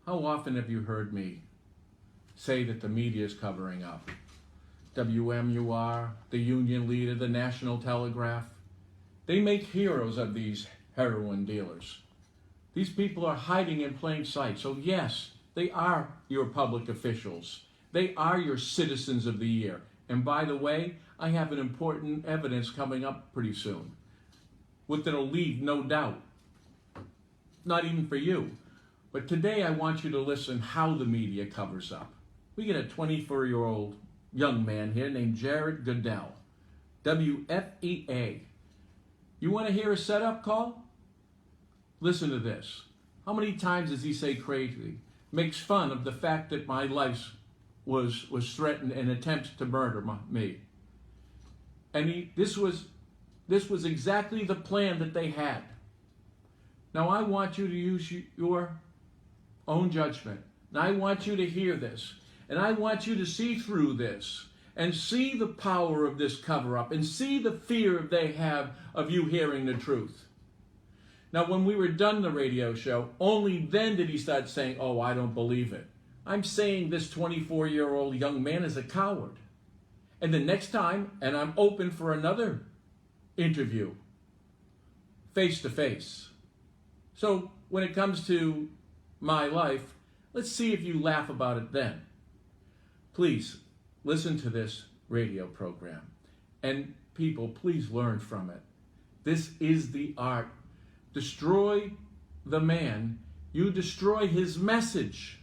How often have you heard me say that the media is covering up? WMUR, the Union Leader, the National Telegraph, they make heroes of these heroin dealers. These people are hiding in plain sight. So yes, they are your public officials. They are your citizens of the year. And by the way, I have an important evidence coming up pretty soon. What that'll leave no doubt. Not even for you. But today I want you to listen how the media covers up. We get a 24-year-old young man here named Jared Goodell. WFEA. You want to hear a setup call? Listen to this. How many times does he say crazy? Makes fun of the fact that my life was threatened and attempts to murder me. And this was exactly the plan that they had. Now I want you to use your own judgment. And I want you to hear this. And I want you to see through this and see the power of this cover-up and see the fear they have of you hearing the truth. Now, when we were done the radio show, only then did he start saying, oh, I don't believe it. I'm saying this 24-year-old young man is a coward. And the next time, and I'm open for another interview, face-to-face. So when it comes to my life, let's see if you laugh about it then. Please, listen to this radio program. And people, please learn from it. This is the art. Destroy the man, you destroy his message.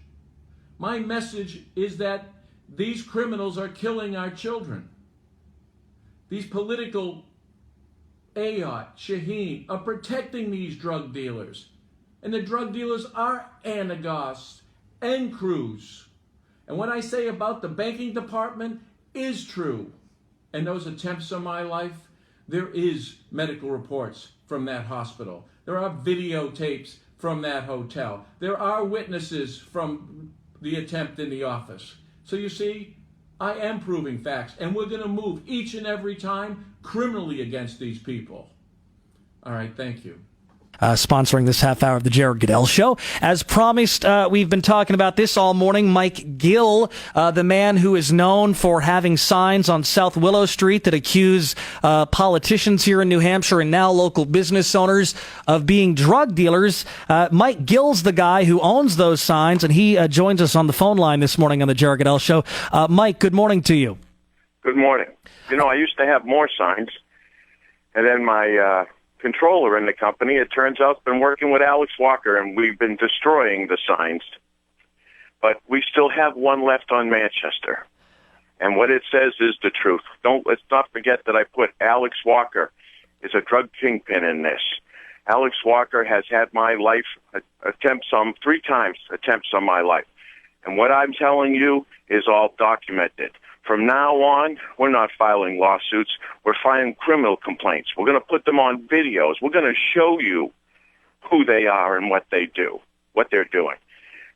My message is that these criminals are killing our children. These political Ayat, Shaheen are protecting these drug dealers. And the drug dealers are Anagos and Cruz. And what I say about the banking department is true. And those attempts on my life, there is medical reports from that hospital. There are videotapes from that hotel. There are witnesses from the attempt in the office. So you see, I am proving facts, and we're going to move each and every time criminally against these people. All right, thank you. Sponsoring this half hour of the Jared Goodell Show. As promised, we've been talking about this all morning. Mike Gill, the man who is known for having signs on South Willow Street that accuse politicians here in New Hampshire and now local business owners of being drug dealers. Mike Gill's the guy who owns those signs, and he joins us on the phone line this morning on the Jared Goodell Show. Mike, good morning to you. Good morning. You know, I used to have more signs, and then my controller in the company, it turns out, has been working with Alex Walker, and we've been destroying the signs. But we still have one left on Manchester. And what it says is the truth. Let's not forget that I put Alex Walker is a drug kingpin in this. Alex Walker has had my life three times attempts on my life. And what I'm telling you is all documented. From now on, we're not filing lawsuits. We're filing criminal complaints. We're going to put them on videos. We're going to show you who they are and what they do, what they're doing.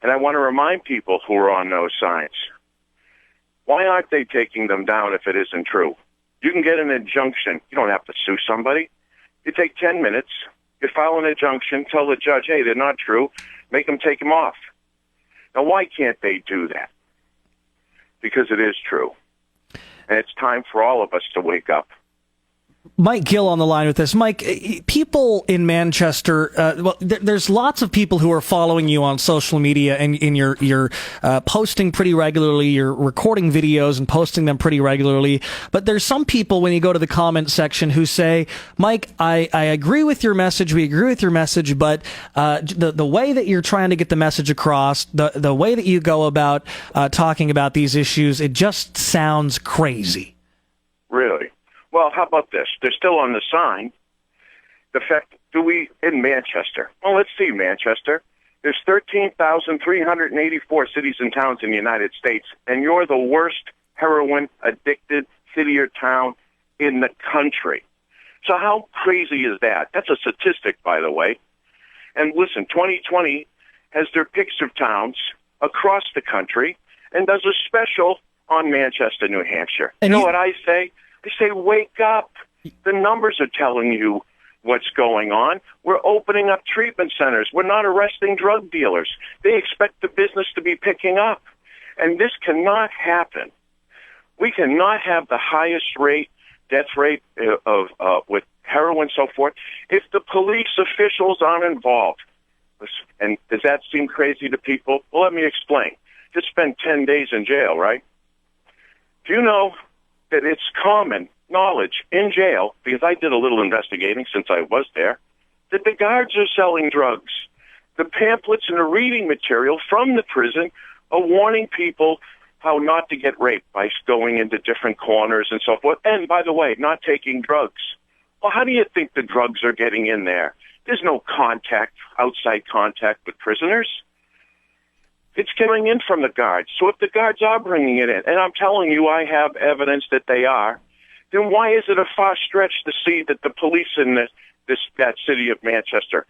And I want to remind people who are on those signs, why aren't they taking them down if it isn't true? You can get an injunction. You don't have to sue somebody. You take 10 minutes, you file an injunction, tell the judge, hey, they're not true, make them take them off. Now, why can't they do that? Because it is true. And it's time for all of us to wake up. Mike Gill on the line with us. Mike, people in Manchester, there's lots of people who are following you on social media, and you're posting pretty regularly. You're recording videos and posting them pretty regularly. But there's some people, when you go to the comment section, who say, Mike, I agree with your message. We agree with your message, but the way that you're trying to get the message across, the way that you go about talking about these issues, it just sounds crazy. Really? Well, how about this? They're still on the sign. The fact, in Manchester? Well, let's see, Manchester. There's 13,384 cities and towns in the United States, and you're the worst heroin-addicted city or town in the country. So how crazy is that? That's a statistic, by the way. And listen, 2020 has their picks of towns across the country and does a special on Manchester, New Hampshire. And you know what I say? I say, wake up. The numbers are telling you what's going on. We're opening up treatment centers. We're not arresting drug dealers. They expect the business to be picking up. And this cannot happen. We cannot have the highest death rate of with heroin and so forth if the police officials aren't involved. And does that seem crazy to people? Well, let me explain. Just spend 10 days in jail, right? Do you know that it's common knowledge in jail, because I did a little investigating since I was there, that the guards are selling drugs. The pamphlets and the reading material from the prison are warning people how not to get raped by going into different corners and so forth. And, by the way, not taking drugs. Well, how do you think the drugs are getting in there? There's no outside contact with prisoners. It's coming in from the guards. So if the guards are bringing it in, and I'm telling you I have evidence that they are, then why is it a far stretch to see that the police in that city of Manchester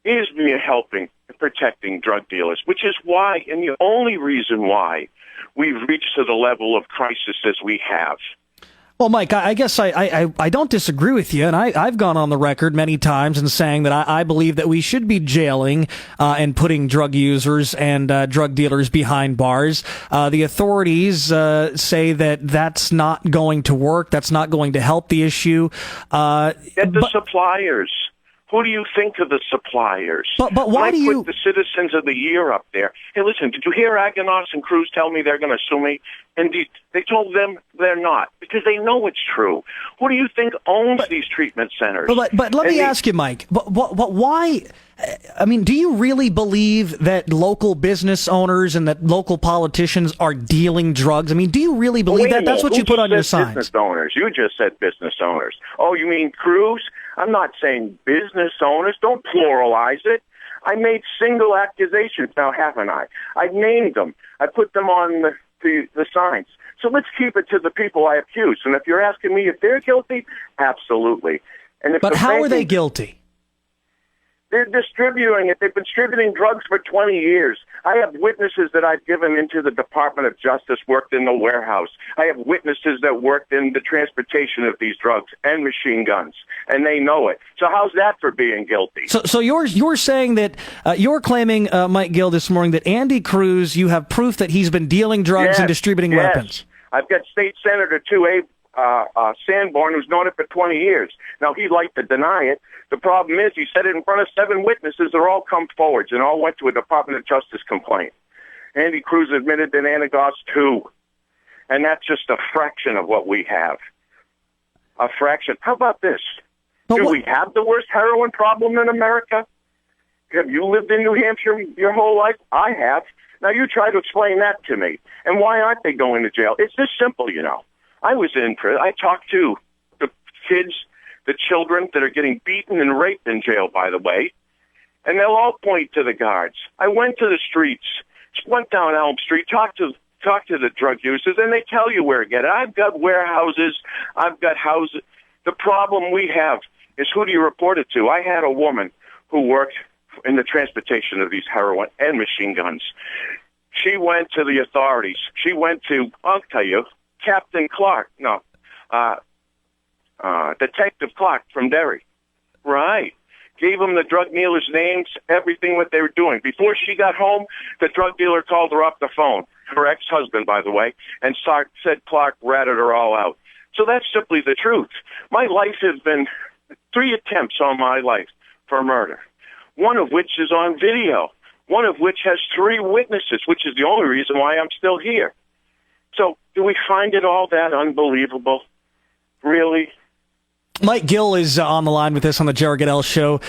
is helping and protecting drug dealers, which is why, and the only reason why, we've reached to the level of crisis as we have. Well, Mike, I guess I don't disagree with you, and I've gone on the record many times in saying that I believe that we should be jailing and putting drug users and drug dealers behind bars. The authorities say that that's not going to work. That's not going to help the issue. Get the suppliers. Who do you think of the suppliers? But why do you put the Citizens of the Year up there? Hey, listen, did you hear Aganos and Cruz tell me they're going to sue me? Indeed, they told them they're not, because they know it's true. Who do you think owns these treatment centers? But let me ask you, Mike, but why? I mean, do you really believe that local business owners and that local politicians are dealing drugs? I mean, do you really believe that? That's what you put on your signs. Business owners. You just said business owners. Oh, you mean Cruz? I'm not saying business owners. Don't pluralize it. I made single accusations now, haven't I? I named them. I put them on the signs. So let's keep it to the people I accuse. And if you're asking me if they're guilty, absolutely. And but how are they guilty? They're distributing it. They've been distributing drugs for 20 years. I have witnesses that I've given into the Department of Justice, worked in the warehouse. I have witnesses that worked in the transportation of these drugs and machine guns, and they know it. So how's that for being guilty? So you're saying that you're claiming, Mike Gill, this morning that Andy Cruz, you have proof that he's been dealing drugs and distributing weapons. I've got State Senator Abe Sanborn, who's known it for 20 years. Now, he'd like to deny it. The problem is he said it in front of 7 witnesses that all come forward and all went to a Department of Justice complaint. Andy Cruz admitted that Anagos too. And that's just a fraction of what we have. A fraction. How about this? Do we have the worst heroin problem in America? Have you lived in New Hampshire your whole life? I have. Now, you try to explain that to me. And why aren't they going to jail? It's this simple, you know. I was in prison. I talked to the kids, the children that are getting beaten and raped in jail, by the way, and they'll all point to the guards. I went to the streets, went down Elm Street, talked to the drug users, and they tell you where to get it. I've got warehouses. I've got houses. The problem we have is, who do you report it to? I had a woman who worked in the transportation of these heroin and machine guns. She went to the authorities. She went to, I'll tell you, Captain Clark, Detective Clark from Derry. Right. Gave him the drug dealers' names, everything what they were doing. Before she got home, the drug dealer called her off the phone, her ex-husband, by the way, and said Clark ratted her all out. So that's simply the truth. My life has been 3 attempts on my life for murder, one of which is on video, one of which has 3 witnesses, which is the only reason why I'm still here. So do we find it all that unbelievable? Really? Mike Gill is on the line with us on the Jared Goodell Show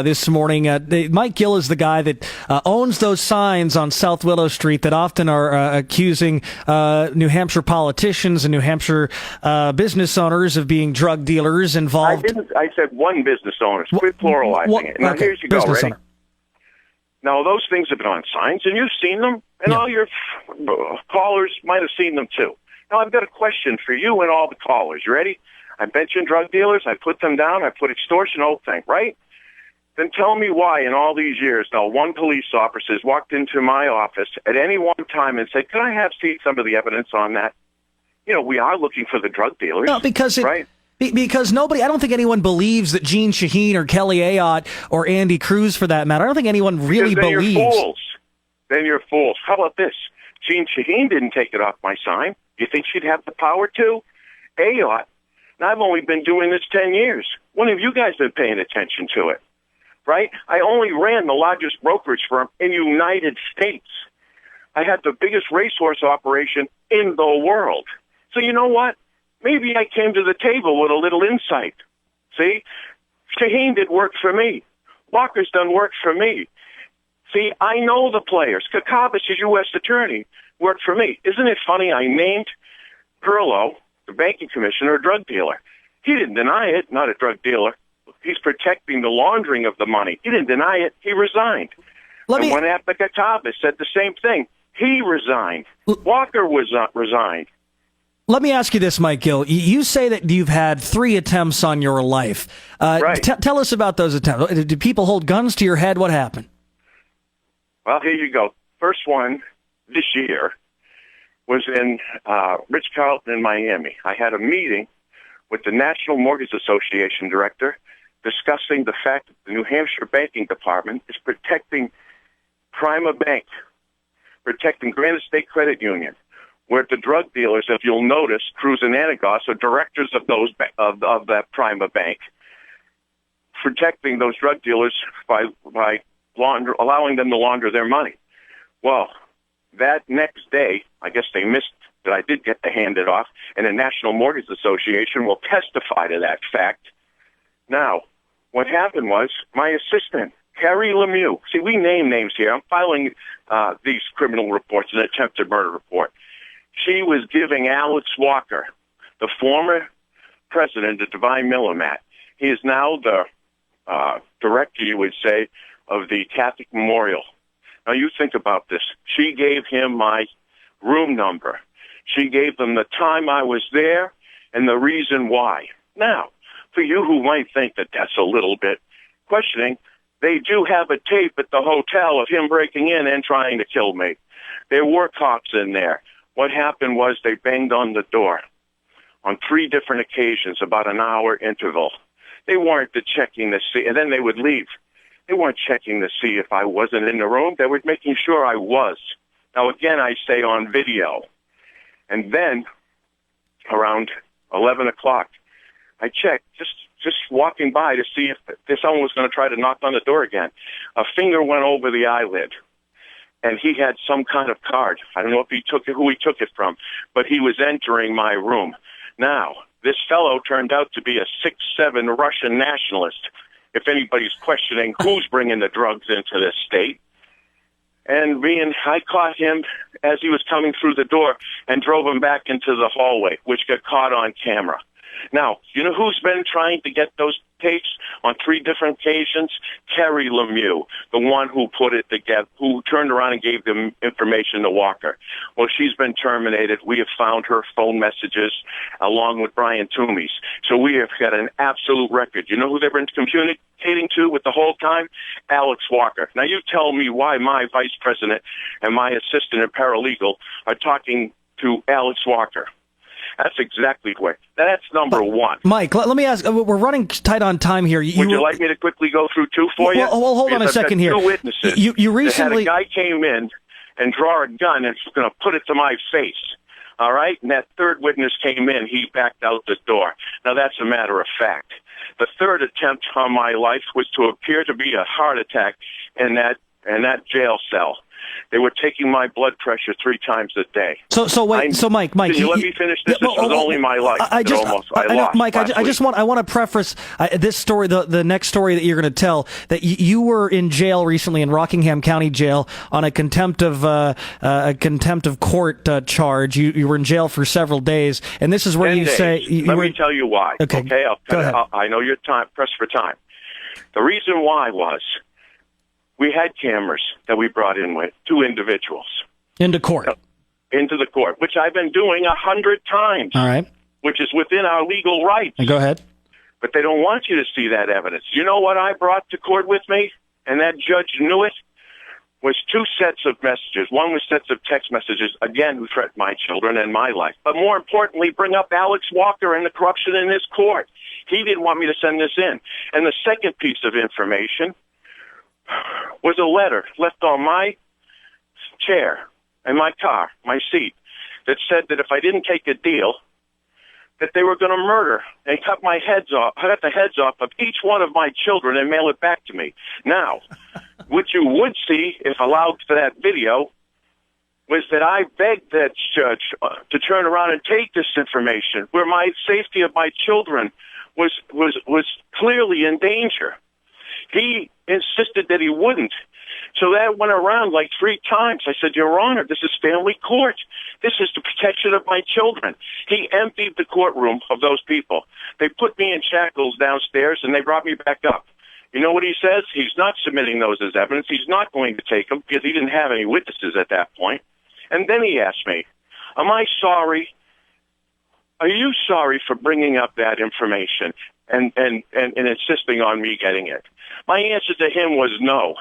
this morning. Mike Gill is the guy that owns those signs on South Willow Street that often are accusing New Hampshire politicians and New Hampshire business owners of being drug dealers involved. I said one business owner. Quit pluralizing it. Now, okay. Here you go. Business Ready? owner. Now, those things have been on signs, and you've seen them, and all your callers might have seen them, too. Now, I've got a question for you and all the callers. You ready? I mentioned drug dealers. I put them down. I put extortion, whole thing, right? Then tell me why in all these years, now, one police officer has walked into my office at any one time and said, could I have seen some of the evidence on that? You know, we are looking for the drug dealers. No, because right? Because nobody, I don't think anyone believes that Gene Shaheen or Kelly Ayotte or Andy Cruz, for that matter, I don't think anyone really believes. You're fools. Then you're fools. How about this? Gene Shaheen didn't take it off my sign. You think she'd have the power to? Ayotte. Now, I've only been doing this 10 years. When have you guys been paying attention to it? Right? I only ran the largest brokerage firm in the United States. I had the biggest racehorse operation in the world. So you know what? Maybe I came to the table with a little insight. See? Shaheen did work for me. Walker's done work for me. See, I know the players. Kakavas, as U.S. attorney, worked for me. Isn't it funny I named Perlow, the banking commissioner, a drug dealer? He didn't deny it, not a drug dealer. He's protecting the laundering of the money. He didn't deny it. He resigned. And when after Kakavas said the same thing, he resigned. Walker was resigned. Let me ask you this, Mike Gill. You say that you've had 3 attempts on your life. Right. Tell us about those attempts. Did people hold guns to your head? What happened? Well, here you go. First one this year was in Ritz-Carlton in Miami. I had a meeting with the National Mortgage Association director discussing the fact that the New Hampshire Banking Department is protecting Prima Bank, protecting Granite State Credit Union, where the drug dealers, if you'll notice, Cruz and Anagos are directors of those of that Prima Bank, protecting those drug dealers by allowing them to launder their money. Well, that next day, I guess they missed that I did get to hand it off, and the National Mortgage Association will testify to that fact. Now, what happened was my assistant, Carrie Lemieux, see, we name names here. I'm filing these criminal reports, an attempted murder report. She was giving Alex Walker, the former president of Divine Millimat. He is now the director, you would say, of the Catholic Memorial. Now, you think about this. She gave him my room number. She gave them the time I was there and the reason why. Now, for you who might think that that's a little bit questioning, they do have a tape at the hotel of him breaking in and trying to kill me. There were cops in there. What happened was they banged on the door on 3 different occasions, about an hour interval. They weren't checking to see, and then they would leave. They weren't checking to see if I wasn't in the room. They were making sure I was. Now, again, I say on video. And then, around 11 o'clock, I checked, just walking by to see if someone was going to try to knock on the door again. A finger went over the eyelid, and he had some kind of card. I don't know if who he took it from, but he was entering my room. Now, this fellow turned out to be a 6'7" Russian nationalist, if anybody's questioning who's bringing the drugs into this state. And I caught him as he was coming through the door and drove him back into the hallway, which got caught on camera. Now, you know who's been trying to get those tapes on 3 different occasions? Carrie Lemieux, the one who put it together, who turned around and gave them information to Walker. Well, she's been terminated. We have found her phone messages along with Brian Toomey's. So we have got an absolute record. You know who they've been communicating to with the whole time? Alex Walker. Now, you tell me why my vice president and my assistant and paralegal are talking to Alex Walker. That's exactly the way. That's number one. Mike, let me ask. We're running tight on time here. Would you like me to quickly go through 2 for you? Well, hold on a second here. 2 witnesses. You recently had a guy came in and draw a gun and was going to put it to my face. All right? And that 3rd witness came in. He backed out the door. Now, that's a matter of fact. The 3rd attempt on my life was to appear to be a heart attack in that jail cell. They were taking my blood pressure 3 times a day. So Mike, can you let me finish this? This was only my life. I lost. Mike, I want to preface this story, the next story that you're going to tell, that you were in jail recently in Rockingham County Jail on a contempt of court charge. You were in jail for several days, and this is where 10 you days. say. Let me tell you why. Okay, Go ahead. I know you're pressed for time. The reason why was we had cameras that we brought in with 2 individuals. Into court. Into the court, which I've been doing 100 times. All right. Which is within our legal rights. Go ahead. But they don't want you to see that evidence. You know what I brought to court with me? And that judge knew it? was two sets of messages. One was sets of text messages, again, who threatened my children and my life. But more importantly, bring up Alex Walker and the corruption in his court. He didn't want me to send this in. And the second piece of information was a letter left on my chair and my car, my seat, that said that if I didn't take a deal, that they were going to murder and cut the heads off of each one of my children and mail it back to me. Now, what you would see, if allowed for that video, was that I begged that judge to turn around and take this information, where my safety of my children was clearly in danger. He insisted that he wouldn't. So that went around like 3 times. I said, Your Honor, this is family court. This is the protection of my children. He emptied the courtroom of those people. They put me in shackles downstairs, and they brought me back up. You know what he says? He's not submitting those as evidence. He's not going to take them because he didn't have any witnesses at that point. And then he asked me, am I sorry? Are you sorry for bringing up that information and insisting on me getting it? My answer to him was no.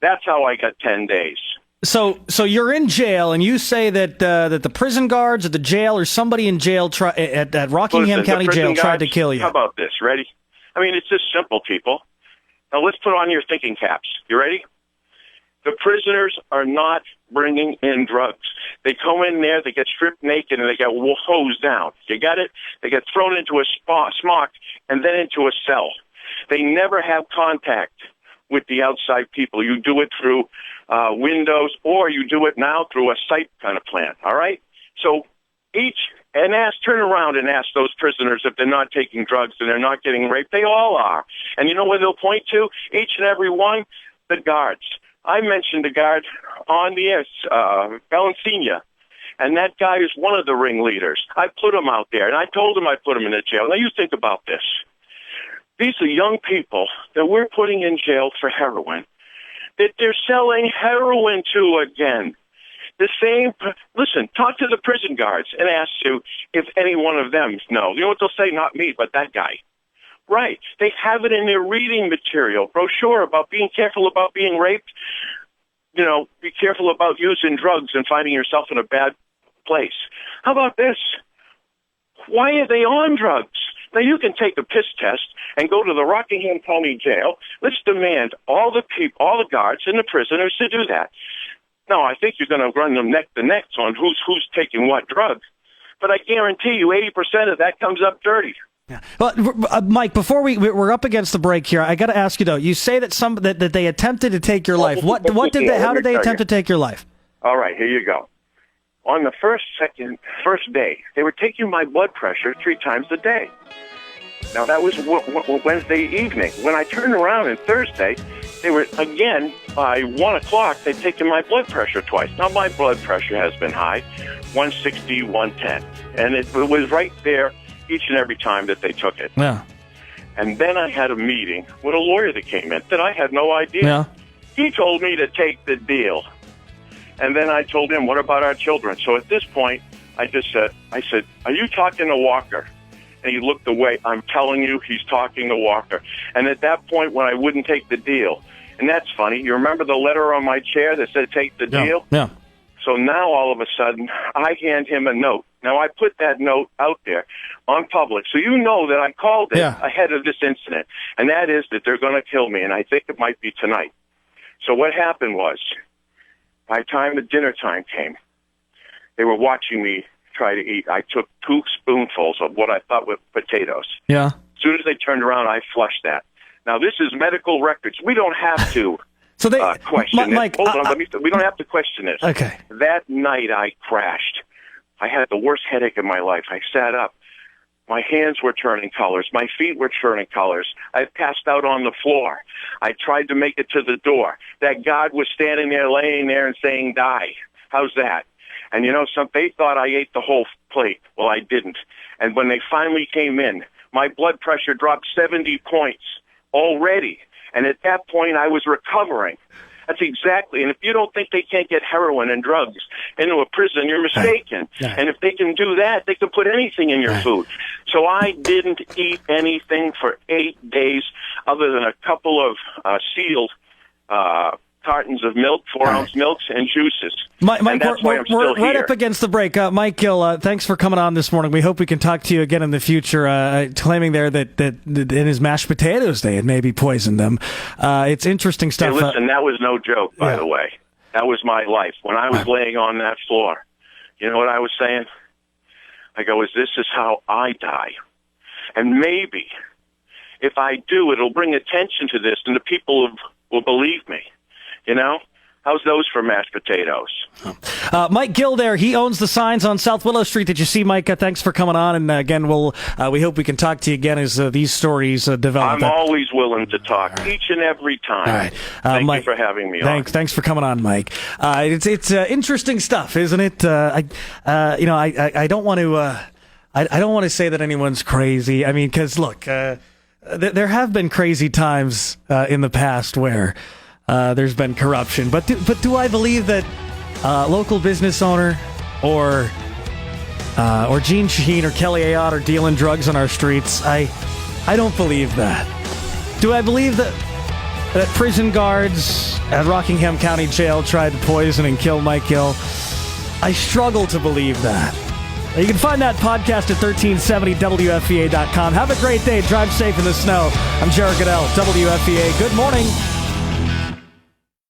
That's how I got 10 days. So you're in jail, and you say that that the prison guards at the jail or somebody in jail at Rockingham County Jail tried to kill you. How about this? Ready? I mean, it's just simple, people. Now let's put on your thinking caps. You ready? The prisoners are not bringing in drugs. They come in there, they get stripped naked, and they get hosed down. You got it? They get thrown into a smock and then into a cell. They never have contact with the outside people. You do it through windows, or you do it now through a site kind of plan, all right? So turn around and ask those prisoners if they're not taking drugs and they're not getting raped. They all are. And you know what they'll point to? Each and every one? The guards. I mentioned the guard on the air, Valencia, and that guy is one of the ringleaders. I put him out there, and I told him I'd put him in the jail. Now you think about this. These are young people that we're putting in jail for heroin, that they're selling heroin to again. Listen, talk to the prison guards and ask you if any one of them know. You know what they'll say? Not me, but that guy. Right. They have it in their reading material, brochure about being careful about being raped. You know, be careful about using drugs and finding yourself in a bad place. How about this? Why are they on drugs? Now, you can take a piss test and go to the Rockingham County Jail. Let's demand all the guards and the prisoners to do that. Now, I think you're going to run them neck to neck on who's taking what drug. But I guarantee you 80% of that comes up dirty. Yeah. Well, Mike, before we're up against the break here, I got to ask you though. You say that that they attempted to take your life. How did they attempt to take your life? All right, here you go. On the first day, they were taking my blood pressure 3 times a day. Now, that was Wednesday evening. When I turned around on Thursday, they were, again, by 1 o'clock, they'd taken my blood pressure twice. Now, my blood pressure has been high, 160, 110. And it was right there each and every time that they took it. Yeah. And then I had a meeting with a lawyer that came in that I had no idea. Yeah. He told me to take the deal. And then I told him, what about our children? So at this point, I said, are you talking to Walker? And he looked away. I'm telling you, he's talking to Walker. And at that point, when I wouldn't take the deal, and that's funny, you remember the letter on my chair that said take the deal? Yeah. So now, all of a sudden, I hand him a note. Now, I put that note out there on public, so you know that I called it ahead of this incident, and that is that they're going to kill me, and I think it might be tonight. So what happened was, by the time the dinner time came, they were watching me try to eat. I took 2 spoonfuls of what I thought were potatoes. Yeah. As soon as they turned around, I flushed that. Now, this is medical records. We don't have to so they, question Mike, it. Hold on, we don't have to question this. Okay. That night, I crashed. I had the worst headache of my life. I sat up. My hands were turning colors. My feet were turning colors. I passed out on the floor. I tried to make it to the door. That guard was standing there, laying there and saying, die. How's that? And you know, they thought I ate the whole plate. Well, I didn't. And when they finally came in, my blood pressure dropped 70 points already. And at that point, I was recovering. That's exactly. And if you don't think they can't get heroin and drugs into a prison, you're mistaken. Right. And if they can do that, they can put anything in your food. So I didn't eat anything for 8 days other than a couple of sealed cartons of milk, 4-ounce milks, and juices. Mike, and that's why I'm still we're right here. up against the break. Mike Gill, thanks for coming on this morning. We hope we can talk to you again in the future. Claiming there that in his mashed potatoes they had maybe poisoned them. It's interesting stuff. Hey, listen, that was no joke, by the way. That was my life. When I was laying on that floor, you know what I was saying? I go, this is how I die. And maybe if I do, it'll bring attention to this and the people will believe me. You know? How's those for mashed potatoes? Mike Gill there. He owns the signs on South Willow Street that you see, Mike. Thanks for coming on. And again, we hope we can talk to you again as these stories develop. I'm always willing to talk, each and every time. All right. Thank Mike, you for having me on. Thanks for coming on, Mike. It's interesting stuff, isn't it? I don't want to. I don't want to say that anyone's crazy. I mean, because look, there have been crazy times in the past where there's been corruption. But do I believe that local business owner or Gene Shaheen or Kelly Ayotte are dealing drugs on our streets? I don't believe that. Do I believe that prison guards at Rockingham County Jail tried to poison and kill Mike Gill? I struggle to believe that. You can find that podcast at 1370WFVA.com. Have a great day. Drive safe in the snow. I'm Jared Goodell, WFVA. Good morning.